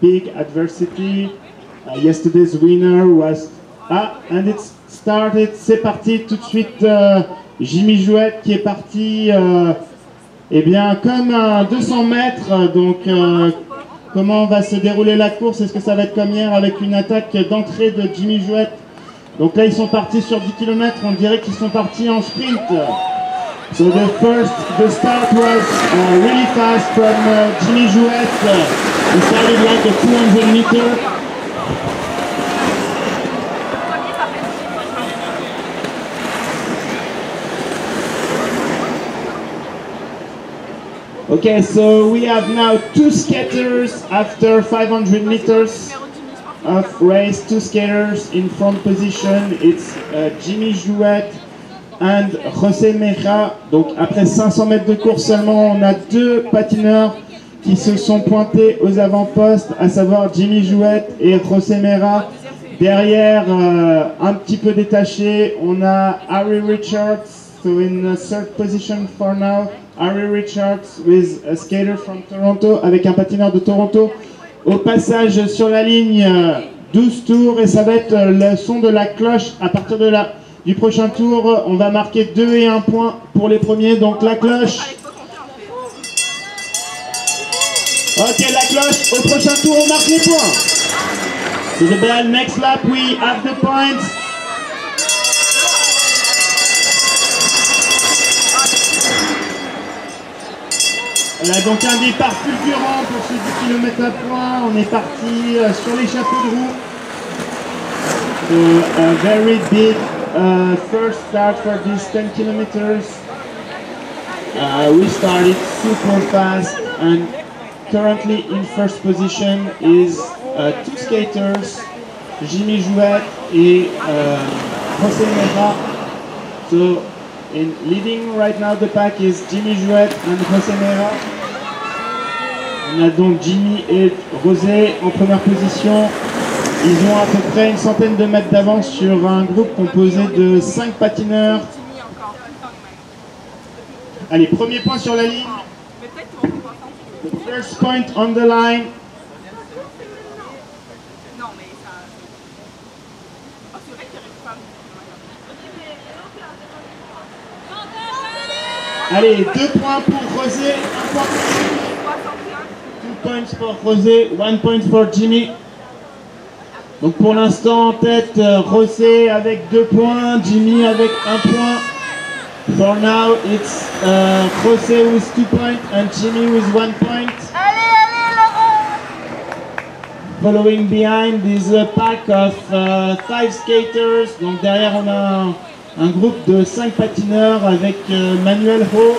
big adversity. Yesterday's winner was... Ah, and it's started, c'est parti tout de suite. Jimmy Jouette qui est parti, eh bien, comme un 200 mètres. Donc, comment va se dérouler la course? Est-ce que ça va être comme hier avec une attaque d'entrée de Jimmy Jouette? Donc là, ils sont partis sur 10 km. On dirait qu'ils sont partis en sprint. So the start was really fast from Jimmy Jouette. He started like a 200 meter. Okay, so we have now two skaters after 500 meters of race. Two skaters in front position. It's Jimmy Jouette and José Mera. Donc après 500 mètres de course seulement, on a deux patineurs qui se sont pointés aux avant-postes, à savoir Jimmy Jouette et José Mera. Derrière, un petit peu détaché, on a Harry Richards, so in third position for now. Harry Richards with a skater from Toronto, avec un patineur de Toronto. Au passage sur la ligne, 12 tours, et ça va être le son de la cloche. À partir de du prochain tour, on va marquer 2 et 1 point pour les premiers, donc la cloche. Ok, la cloche, au prochain tour, on marque les points. To the bell, next lap, we have the points. Voilà, donc un départ fulgurant pour ce 10 km à point. On est parti sur les chapeaux de roue. So, a very big first start for these 10 kilometers. We started super fast, and currently in first position is two skaters, Jimmy Jouette et José Mera. So, leading right now the pack is Jimmy Jouette and José Mera. On a donc Jimmy et José en première position. Ils ont à peu près une centaine de mètres d'avance sur un groupe composé de 5 patineurs. Allez, premier point sur la ligne. The first point on the line. Allez, 2 points pour José, 1 point pour Jimmy. 2 points for José, 1 point for Jimmy. Donc pour l'instant en tête, José avec 2 points, Jimmy avec 1 point. For now, it's José with 2 points and Jimmy with 1 point. Following behind is a pack of 5 skaters. Donc derrière on a un groupe de 5 patineurs avec Manuel Ho,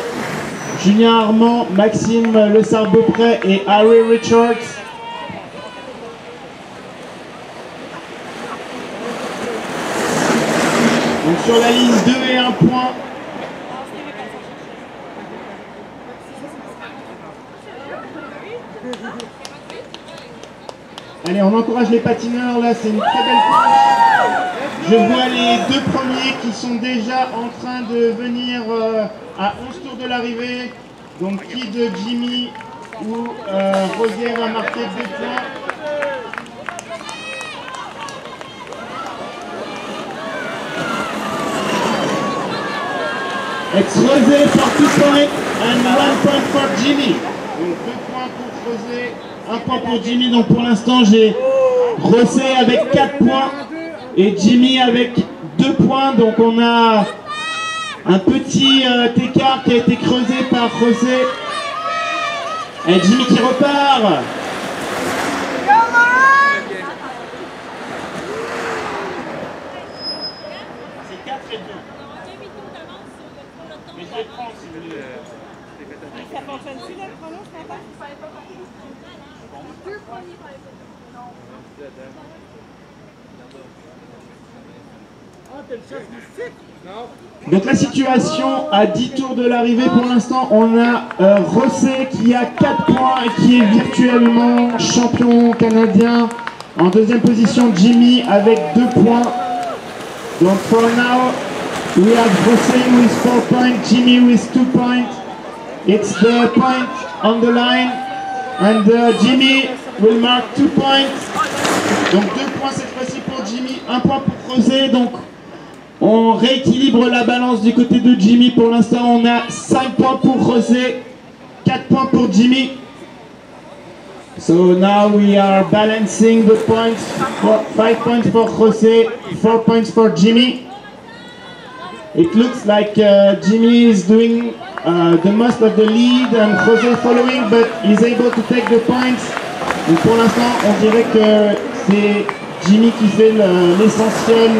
Julien Armand, Maxime Le Sarbeaupré et Harry Richards. Donc sur la ligne 2 et 1 point. Allez, on encourage les patineurs, là c'est une très belle planche. Je vois les 2 premiers qui sont déjà en train de venir à 11 tours de l'arrivée. Donc qui de Jimmy ou José va marquer 2 points. It's José for 2 points and 1 point for Jimmy. Donc 2 points pour José, 1 point pour Jimmy. Donc pour l'instant j'ai José avec 4 points et Jimmy avec 2 points. Donc on a un petit écart qui a été creusé par José. Et Jimmy qui repart. C'est 4 et 2. Mais je les prends si vous voulez. Ça fonctionne-tu le chrono, je comprends? Donc la situation à 10 tours de l'arrivée, pour l'instant on a José qui a 4 points et qui est virtuellement champion canadien. En deuxième position Jimmy avec 2 points. Donc for now we have José with 4 points, Jimmy with 2 points. It's the point on the line and Jimmy will mark 2 points. Donc 2 points cette fois-ci pour Jimmy, 1 point pour José. Donc on rééquilibre la balance du côté de Jimmy. Pour l'instant, on a 5 points pour José, 4 points pour Jimmy. So now we are balancing the points. 5 points for José, 4 points for Jimmy. It looks like Jimmy is doing the most of the lead and José following, but he's able to take the points. Donc pour l'instant, on dirait que c'est Jimmy qui fait l'essentiel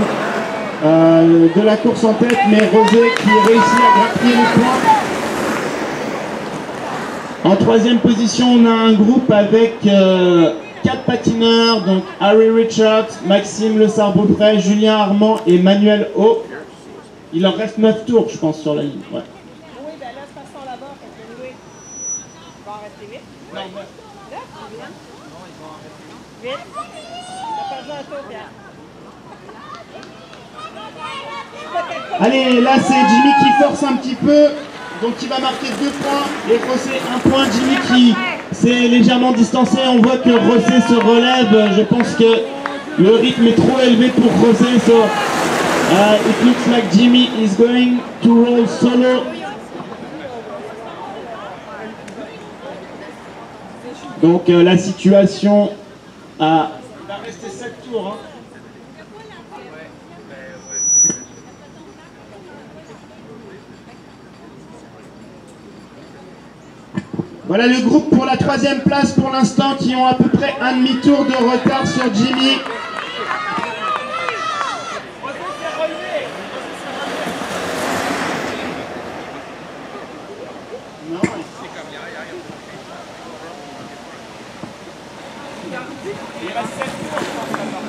de la course en tête, mais José qui réussit à grappiller les points. En troisième position, on a un groupe avec 4 patineurs, donc Harry Richards, Maxime Le Sarbeau-Pré, Julien Armand et Manuel O. Il en reste 9 tours, je pense, sur la ligne. Ouais. Oui, ben là, de toute façon, là-bas, quand tu vas louer, il va en rester 8. Non, Là, vite. T'as perdu un tour, Pierre. Allez, là c'est Jimmy qui force un petit peu, donc il va marquer 2 points et José 1 point. Jimmy qui s'est légèrement distancé, on voit que José se relève. Je pense que le rythme est trop élevé pour José. So, it looks like Jimmy is going to roll solo. Donc la situation a... Il va rester 7 tours. Hein. Voilà le groupe pour la 3e place pour l'instant qui ont à peu près un demi-tour de retard sur Jimmy. Il reste 7 tours, je pense, maintenant.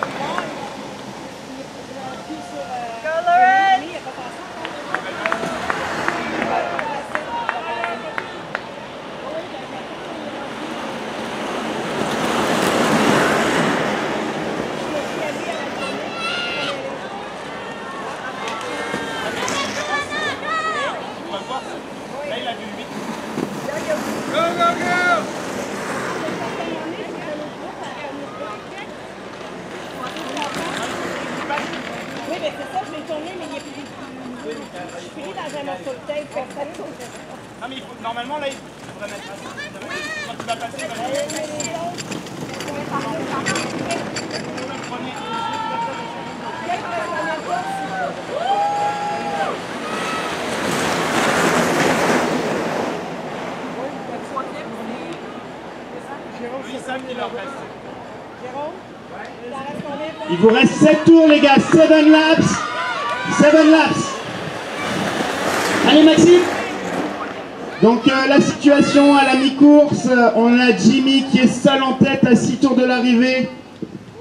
Là, il a vu 8. Go, go, go! Oui, mais c'est ça, je vais tourner, mais il est plus. Je finis dans un morceau de tape, personne. Non, mais il faut, normalement, là, il faudrait mettre ça. Quand tu vas passer, il va Il vous reste 7 tours, les gars. 7 laps. 7 laps. Allez, Maxime. Donc, la situation à la mi-course, on a Jimmy qui est seul en tête à 6 tours de l'arrivée.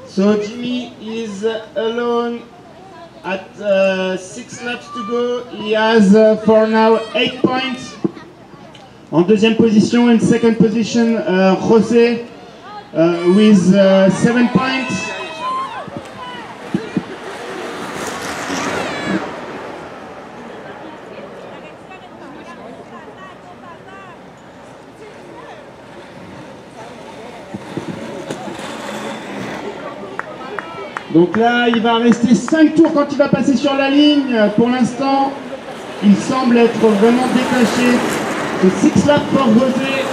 So, Jimmy is alone at 6 laps to go. He has, for now, 8 points. En deuxième position, in second position, José with 7 points. Donc là, il va rester 5 tours quand il va passer sur la ligne. Pour l'instant, il semble être vraiment détaché. So 6 laps for José.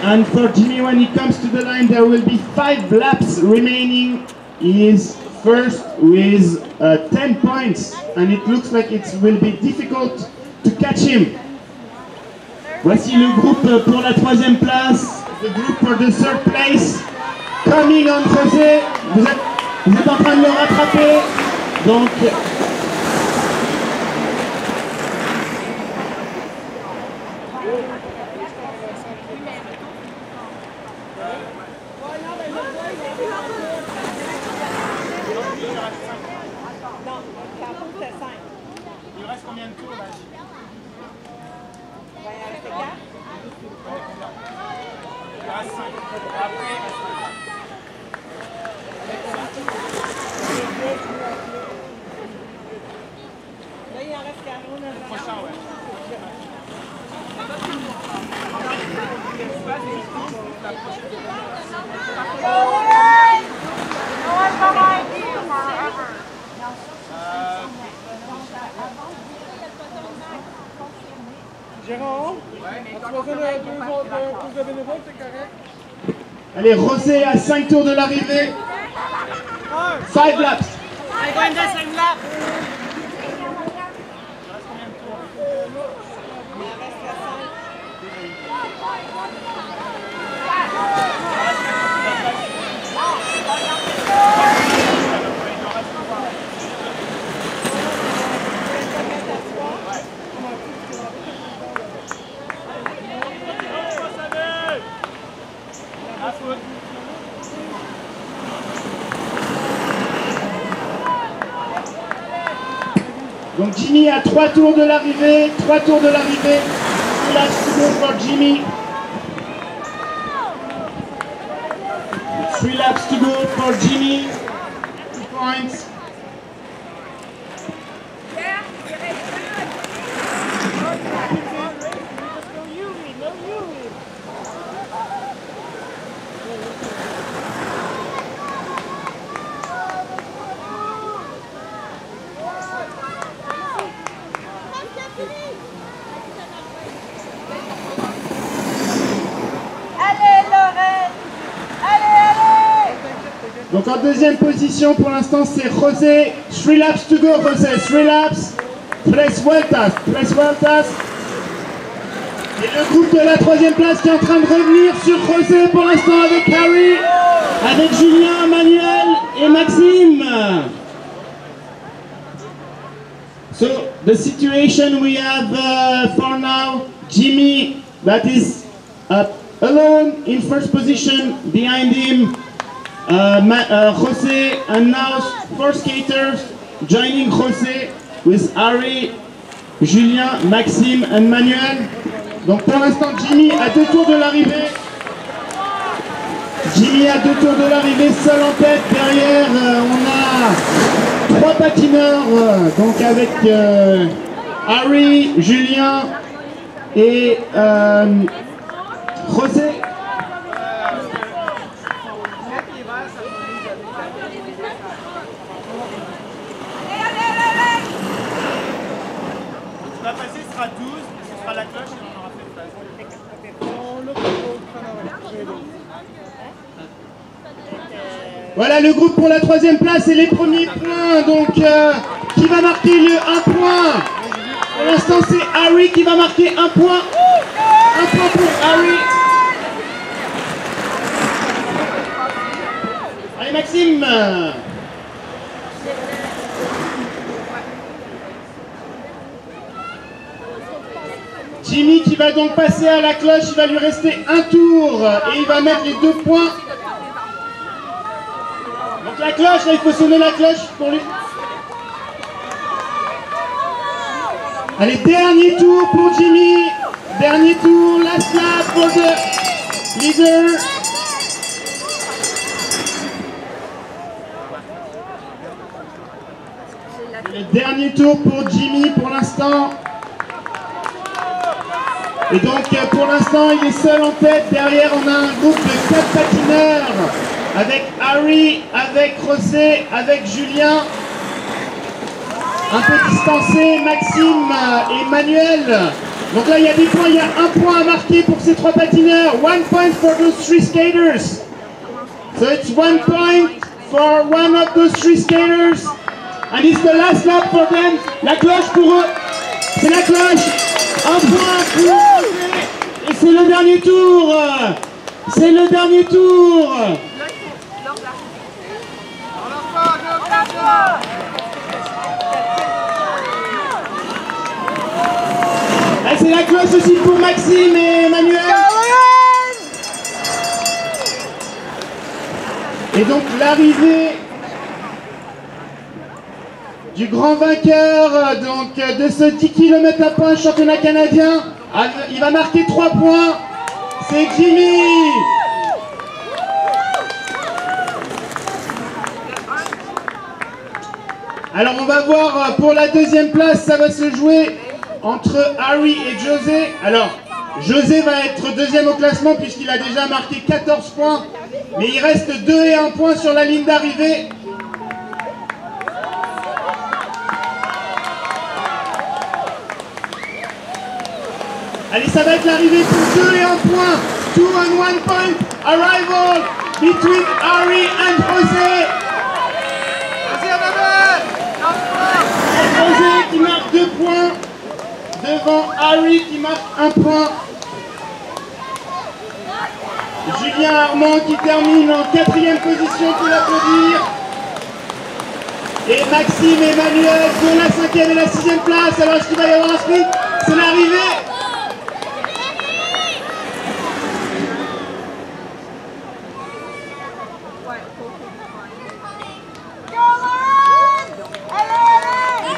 And for Jimmy, when he comes to the line, there will be 5 laps remaining. He is first with 10 points. And it looks like it will be difficult to catch him. Voici le groupe pour la 3e place. The group for the 3rd place. Coming on José, vous êtes en train de le rattraper, donc il reste combien de tours là? Il reste 5. Après, Là, il en reste 40. prochain, ouais. Allez, José à 5 tours de l'arrivée. 5 laps. Donc Jimmy à 3 tours de l'arrivée, 3 tours de l'arrivée. 3 laps to go for Jimmy. 3 laps to go for Jimmy. 2 points. Donc en deuxième position pour l'instant c'est José. 3 laps to go José, 3 laps. 3 vueltas, 3 vueltas. Et le groupe de la troisième place qui est en train de revenir sur José pour l'instant avec Harry, avec Julien, Manuel et Maxime. So the situation we have for now, Jimmy that is alone in first position, behind him José, and now 4 skaters joining José with Harry, Julien, Maxime and Manuel. Donc pour l'instant Jimmy à 2 tours de l'arrivée. Jimmy à 2 tours de l'arrivée, seul en tête. Derrière on a 3 patineurs, donc avec Harry, Julien et José. La passée sera 12, ce sera la cloche et on aura fait le phase. Voilà le groupe pour la troisième place et les premiers points. Donc qui va marquer le 1 point? Pour l'instant c'est Harry qui va marquer 1 point. 1 point pour Harry. Allez Maxime. Jimmy qui va donc passer à la cloche, il va lui rester 1 tour et il va mettre les 2 points. Donc la cloche, là il faut sonner la cloche pour lui. Allez, dernier tour pour Jimmy. Dernier tour, last lap for the leader. Le dernier tour pour Jimmy pour l'instant. Et donc pour l'instant il est seul en tête. Derrière on a un groupe de 4 patineurs avec Harry, avec José, avec Julien. Un peu distancé, Maxime et Manuel. Donc là il y a des points, il y a 1 point à marquer pour ces 3 patineurs. 1 point for those 3 skaters. So it's 1 point for one of those 3 skaters. And it's the last lap for them. La cloche pour eux. C'est la cloche. 1 point pour José. Et c'est le dernier tour. C'est le dernier tour. Et c'est la cloche aussi pour Maxime et Manuel. Et donc l'arrivée du grand vainqueur donc, de ce 10 km à points championnat canadien. Il va marquer 3 points. C'est Jimmy. Alors on va voir pour la deuxième place, ça va se jouer entre Harry et José. Alors José va être deuxième au classement puisqu'il a déjà marqué 14 points. Mais il reste 2 et 1 point sur la ligne d'arrivée. Allez, ça va être l'arrivée pour 2 et 1 point. 2 and 1 point. Arrival between Harry and José. José qui marque 2 points. Devant Harry qui marque 1 point. Julien Armand qui termine en 4e position pour l'applaudir. Et Maxime et Emmanuel pour la 5e et la 6e place. Alors est-ce qu'il va y avoir un sprint? C'est l'arrivée.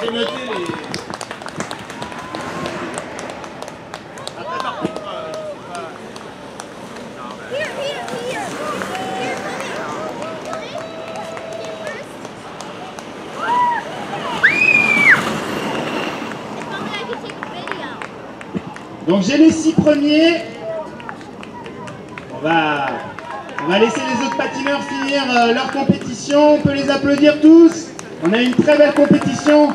J'ai noté les... Après, par contre, je sais pas. Donc j'ai les 6 premiers. On va laisser les autres patineurs finir leur compétition. On peut les applaudir tous. On a une très belle compétition.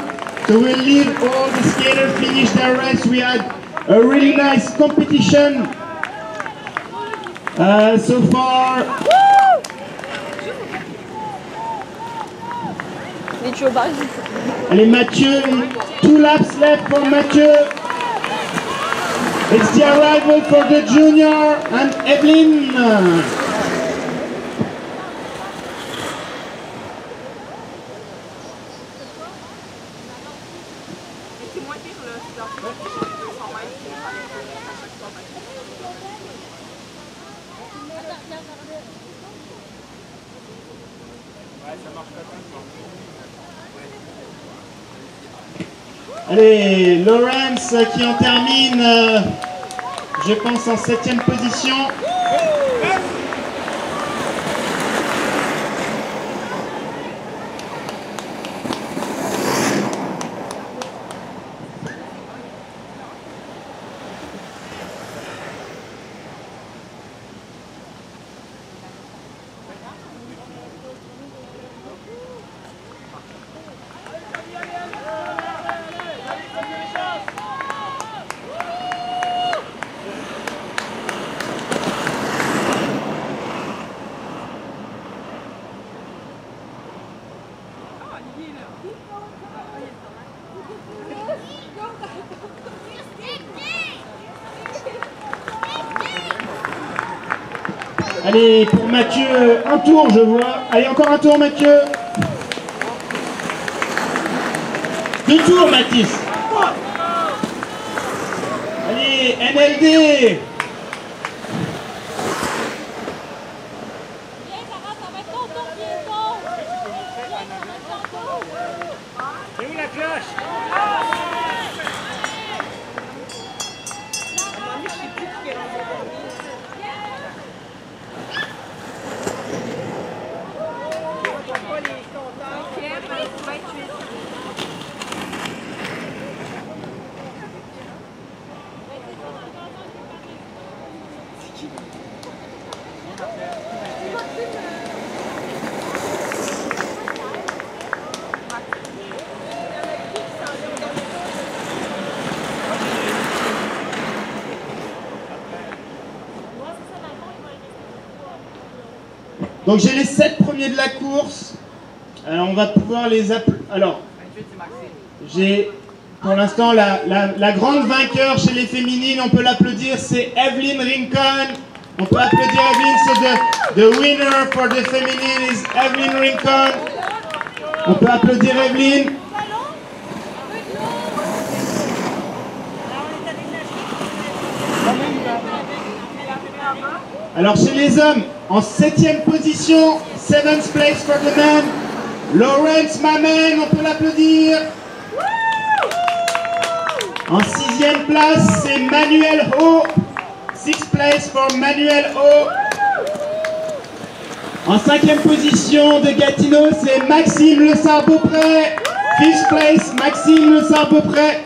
So we'll leave all the skaters finish their race. We had a really nice competition so far. Allez Mathieu, 2 laps left for Mathieu. It's the arrival for the junior and Evelyn. Allez, Lawrence qui en termine, je pense, en 7e position. Allez, pour Mathieu, un tour, je vois. Allez, encore un tour, Mathieu. 2 tours, Mathis. Allez, NLD. C'est où la cloche? Donc j'ai les 7 premiers de la course. Alors on va pouvoir les appeler. Alors, j'ai pour l'instant la grande vainqueur chez les féminines, on peut l'applaudir, c'est Evelyn Rincon. On peut applaudir Evelyn, so the winner for the feminine is Evelyn Rincon. On peut applaudir Evelyn. Alors chez les hommes, en 7e position, 7th place for the men, Lawrence Mamen, on peut l'applaudir. En 6e place, c'est Manuel Ho, 6th place for Manuel Ho. En 5e position de Gatineau, c'est Maxime Le Sarbeaupré, 5th place, Maxime Le Sarbeaupré.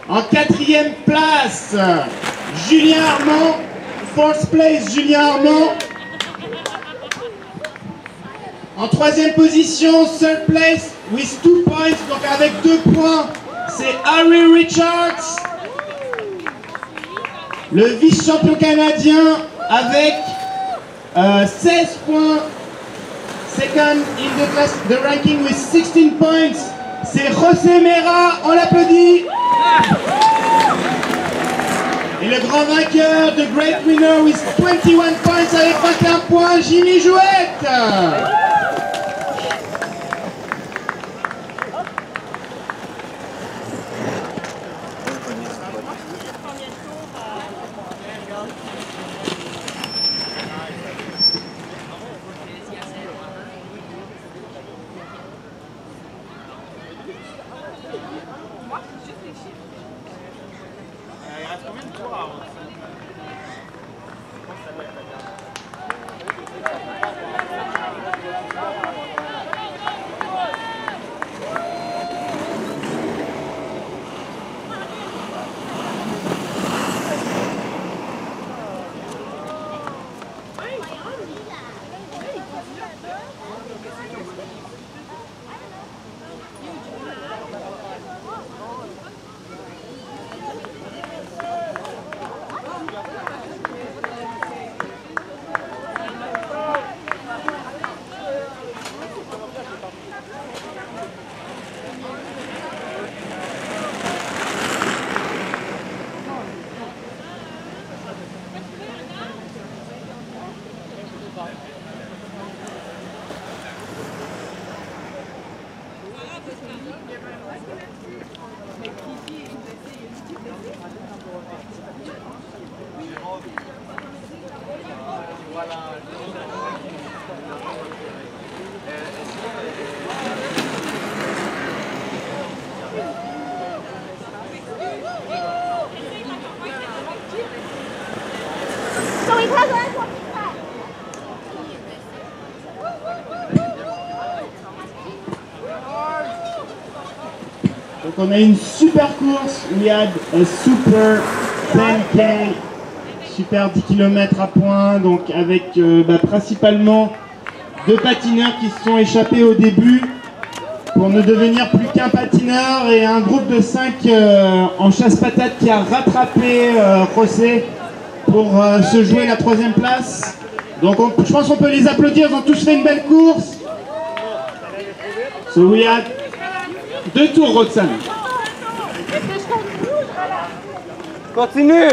En 4e place, Julien Armand. 4th place, Julien Armand. En 3e position, 3rd place, with 2 points, donc avec 2 points, c'est Harry Richards. Le vice-champion canadien avec 16 points. Second in the ranking with 16 points. C'est José Mera, on l'applaudit. Et le grand vainqueur, the great winner with 21 points avec 21 points, Jimmy Jouette. Donc on a une super course, we had a super 10K, super 10 km à points, donc avec principalement 2 patineurs qui se sont échappés au début pour ne devenir plus qu'un patineur et un groupe de 5 en chasse-patate qui a rattrapé José pour se jouer la 3e place. Donc je pense qu'on peut les applaudir, ils ont tous fait une belle course. So we had 2 tours, Roxane. Continue.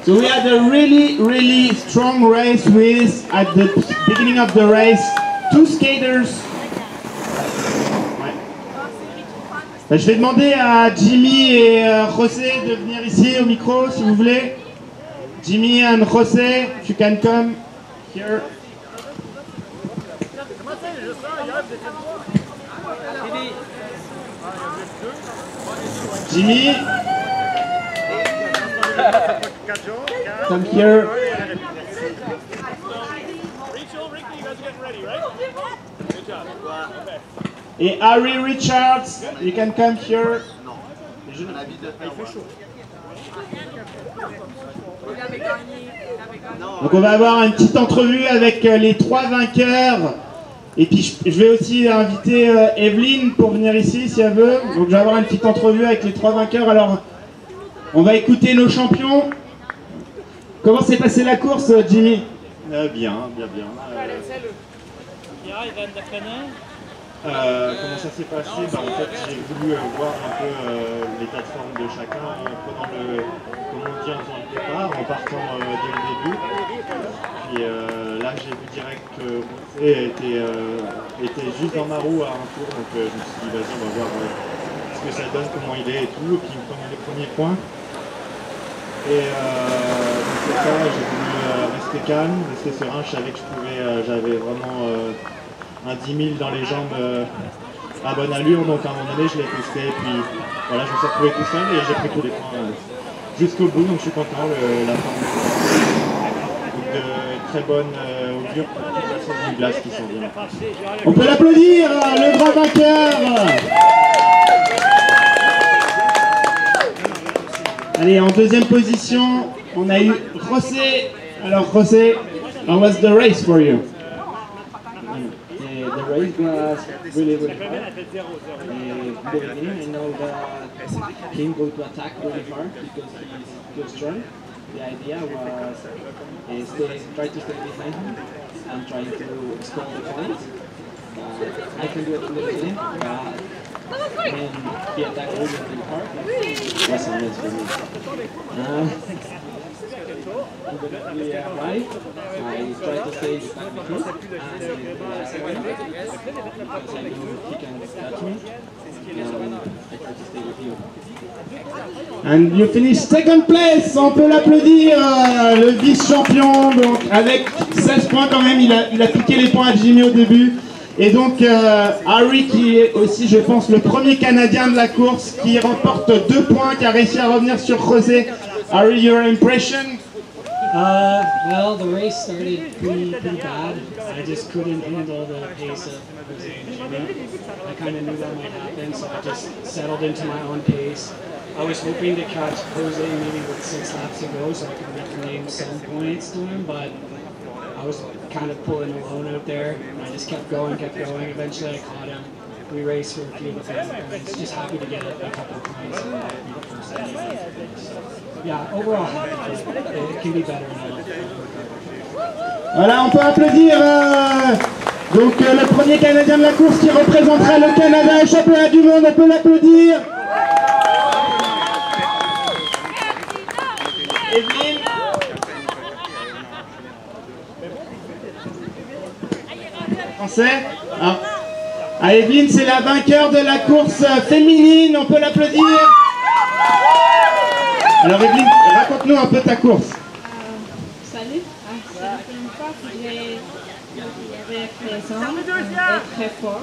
So we had a really strong race with, at the beginning of the race, 2 skaters. Ouais. Je vais demander à Jimmy et José de venir ici au micro, si vous voulez. Jimmy and José, if you can come here. Jimmy, come here. Et Harry Richards, you can come here. Donc on va avoir une petite entrevue avec les 3 vainqueurs. Et puis je vais aussi inviter Evelyne pour venir ici si elle veut. Donc je vais avoir une petite entrevue avec les 3 vainqueurs. Alors on va écouter nos champions. Comment s'est passée la course, Jimmy? Bien. Comment ça s'est passé? En fait, j'ai voulu voir un peu l'état de forme de chacun en prenant comme on dit, en faisant le départ, en partant dès le début. Puis là, j'ai vu direct que José était juste dans ma roue à un tour, donc je me suis dit, vas-y, on va voir ce que ça donne, comment il est et tout. Et puis il me prenait les premiers points. Et donc c'est ça, j'ai voulu rester calme, rester serein. Je savais que j'avais vraiment un 10 000 dans les jambes à bonne allure, donc à un moment donné je l'ai testé, et puis voilà, je me suis retrouvé tout seul et j'ai pris tous les points jusqu'au bout, donc je suis content, la forme de très bonne augure pour la sauce du glace qui s'en vient. On peut l'applaudir, le grand vainqueur. Allez, en 2e position, on a eu José. Alors José, how was the race for you? The race was really hard. In the beginning, I know that him go to attack really hard because he's too strong. The idea was try to stay behind him and try to stall the points. I can do it in the beginning, but when he attacked really hard, it was a mess for me. We arrived, I tried to stay back with him, and the last one, because I know he can catch me, I tried to stay with him. And you finish second place, on peut l'applaudir, le vice-champion, donc avec 16 points quand même, il a piqué les points à Jimmy au début. Et donc Harry qui est aussi, je pense, le premier Canadien de la course, qui remporte 2 points, qui a réussi à revenir sur José. Harry, your impression? Well, the race started pretty bad. I just couldn't handle the pace of Jose and Jimmy. I kind of knew that might happen, so I just settled into my own pace. I was hoping to catch Jose maybe with 6 laps to go so I could reclaim some points to him, but I was kind of pulling alone out there. And I just kept going. Eventually I caught him. We raced for a few of the things. Just happy to get a couple of points and be the first time. Yeah, overall, it can be better now. Voilà, on peut applaudir donc le premier Canadien de la course qui représenterait le Canada au championnat du monde, on peut l'applaudir. Evelyne. Français. Ah, Evelyne, c'est la vainqueur de la course féminine, on peut l'applaudir. Alors Evelyne, raconte-nous un peu ta course. Salut, c'est la première fois que j'ai présent et très fort.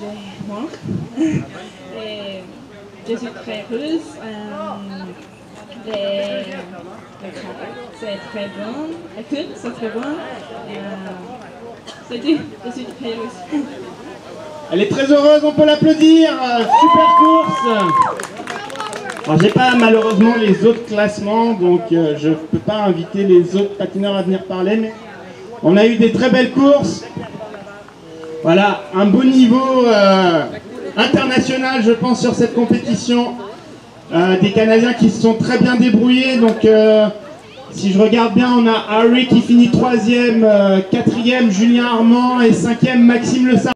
Je manque. Et je suis très heureuse. C'est très bon. Écoute, c'est très bon. C'est tout, je suis très heureuse. Elle est très heureuse, on peut l'applaudir. Super course. Alors j'ai pas malheureusement les autres classements, donc je peux pas inviter les autres patineurs à venir parler, mais on a eu des très belles courses. Voilà, un beau niveau international je pense sur cette compétition. Des Canadiens qui se sont très bien débrouillés, donc si je regarde bien, on a Harry qui finit 3e, 4e Julien Armand et 5e Maxime Le Sar.